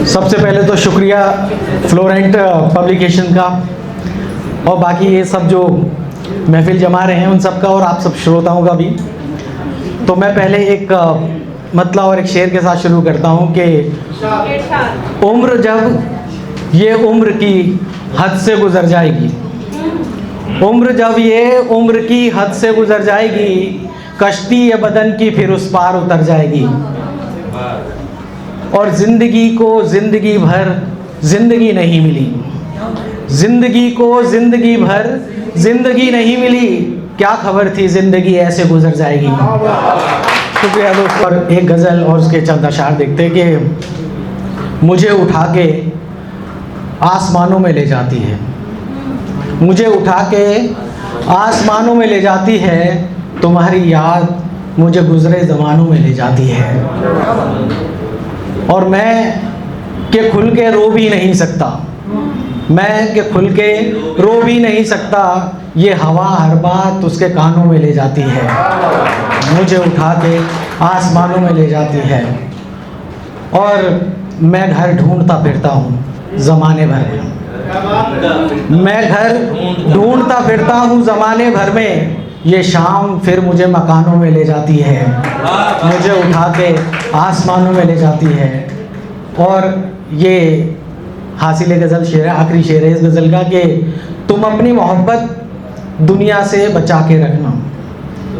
सबसे पहले तो शुक्रिया फ्लोरेंट पब्लिकेशन का और बाकी ये सब जो महफिल जमा रहे हैं उन सब का और आप सब श्रोताओं का भी। तो मैं पहले एक मतलब और एक शेर के साथ शुरू करता हूँ कि उम्र जब ये उम्र की हद से गुजर जाएगी, उम्र जब ये उम्र की हद से गुजर जाएगी, कश्ती ये बदन की फिर उस पार उतर जाएगी। और ज़िंदगी को ज़िंदगी भर ज़िंदगी नहीं मिली, ज़िंदगी को ज़िंदगी भर ज़िंदगी नहीं मिली, क्या खबर थी ज़िंदगी ऐसे गुजर जाएगी। शुक्रिया दोस्तों। और एक गज़ल और उसके चंद अशार देखते कि मुझे उठा के आसमानों में ले जाती है, मुझे उठा के आसमानों में ले जाती है, तुम्हारी याद मुझे गुज़रे ज़मानों में ले जाती है। और मैं के खुल के रो भी नहीं सकता, मैं के खुल के रो भी नहीं सकता, ये हवा हर बात उसके कानों में ले जाती है, मुझे उठा के आसमानों में ले जाती है। और मैं घर ढूंढता फिरता हूँ ज़माने भर में, मैं घर ढूंढता फिरता हूँ ज़माने भर में, ये शाम फिर मुझे मकानों में ले जाती है, मुझे उठा के आसमानों में ले जाती है। और ये हासिल गज़ल शेर है, आखिरी शेर है इस गज़ल का कि तुम अपनी मोहब्बत दुनिया से बचा के रखना,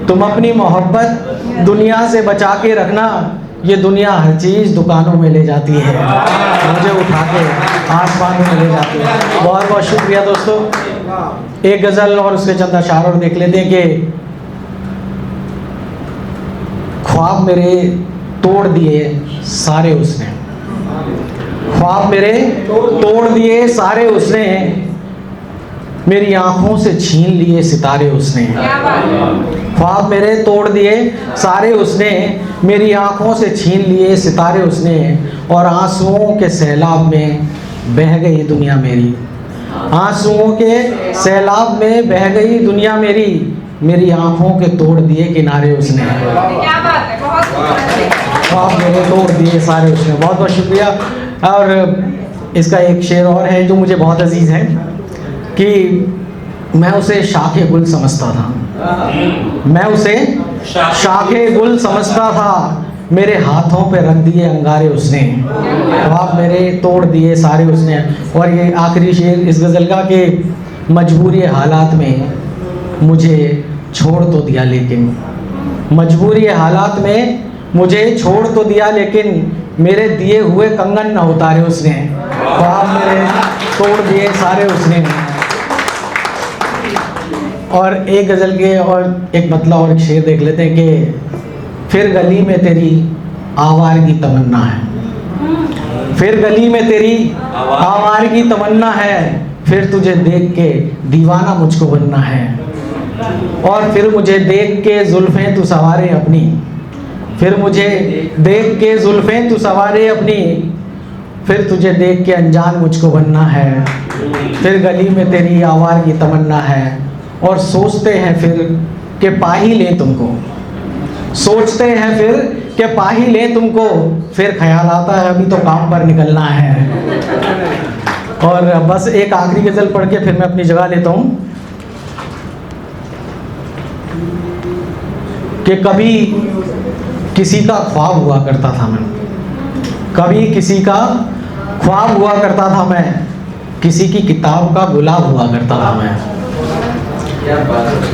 तुम अपनी मोहब्बत दुनिया से बचा के रखना, ये दुनिया हर चीज़ दुकानों में ले जाती है, मुझे उठा के आसमानों में ले जाती है। बहुत बहुत शुक्रिया दोस्तों। एक गज़ल और उसके चंद अशार और देख लेते हैं कि ख्वाब मेरे तोड़ दिए सारे उसने, ख्वाब मेरे तोड़ दिए सारे उसने, मेरी आँखों से छीन लिए सितारे उसने, ख्वाब मेरे तोड़ दिए सारे उसने, मेरी आँखों से छीन लिए सितारे उसने, और आंसुओं के सैलाब में बह गई दुनिया मेरी, आंसुओं के सैलाब में बह गई दुनिया मेरी, मेरी आँखों के तोड़ दिए किनारे उसने, ख्वाब मेरे तोड़ दिए सारे उसने। बहुत बहुत शुक्रिया। और इसका एक शेर और है जो मुझे बहुत अजीज़ है कि मैं उसे शाखे गुल समझता था, मैं उसे शाखे गुल समझता था, मेरे हाथों पे रख दिए अंगारे उसने, ख्वाब मेरे तोड़ दिए सारे उसने। और ये आखिरी शेर इस गज़ल का कि मजबूरी हालात में मुझे छोड़ तो दिया लेकिन, मजबूरी हालात में मुझे छोड़ तो दिया लेकिन, मेरे दिए हुए कंगन न उतारे उसने, ख्वाब मेरे तोड़ दिए सारे उसने। और एक गज़ल के और एक मतलब और एक शेर देख लेते हैं कि फिर गली में तेरी आवारगी तमन्ना है, फिर गली में तेरी आवारगी तमन्ना है, फिर तुझे देख के दीवाना मुझको बनना है, और फिर मुझे देख के जुल्फ़ें तू सवारे अपनी, फिर मुझे देख के जुल्फ़ें तू सवारे अपनी, फिर तुझे देख के अनजान मुझको बनना है, फिर गली में तेरी आवारगी तमन्ना है। और सोचते हैं फिर कि पा ही लें तुमको, सोचते हैं फिर कि पा ही लें तुमको, फिर ख्याल आता है अभी तो काम पर निकलना है। और बस एक आखिरी गज़ल पढ़ के फिर मैं अपनी जगह लेता हूँ कि कभी किसी का ख्वाब हुआ करता था मैं, कभी किसी का ख्वाब हुआ करता था मैं, किसी की किताब का गुलाब हुआ करता था मैं,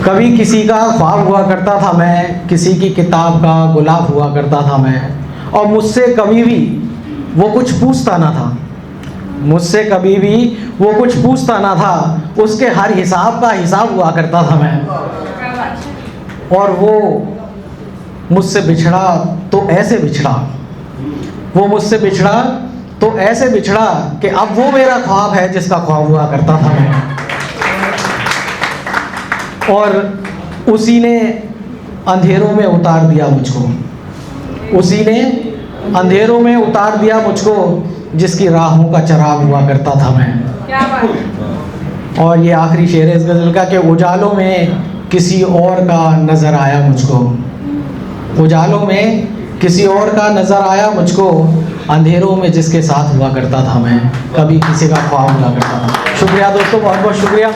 कभी किसी का ख्वाब हुआ करता था मैं, किसी की किताब का गुलाब हुआ करता था मैं, और मुझसे कभी भी वो कुछ पूछता ना था, मुझसे कभी भी वो कुछ पूछता ना था, उसके हर हिसाब का हिसाब हुआ करता था मैं। और वो मुझसे बिछड़ा तो ऐसे बिछड़ा, वो मुझसे बिछड़ा तो ऐसे बिछड़ा कि अब वो मेरा ख्वाब है जिसका ख्वाब हुआ करता था मैं। और उसी ने अंधेरों में उतार दिया मुझको, उसी ने अंधेरों में उतार दिया मुझको, जिसकी राहों का चराग हुआ करता था मैं। क्या बात। और ये आखिरी शेर है इस गज़ल का कि उजालों में किसी और का नज़र आया मुझको, उजालों में किसी और का नज़र आया मुझको, अंधेरों में जिसके साथ हुआ करता था मैं, कभी किसी का ख्वाब हुआ करता था। शुक्रिया दोस्तों, बहुत बहुत शुक्रिया।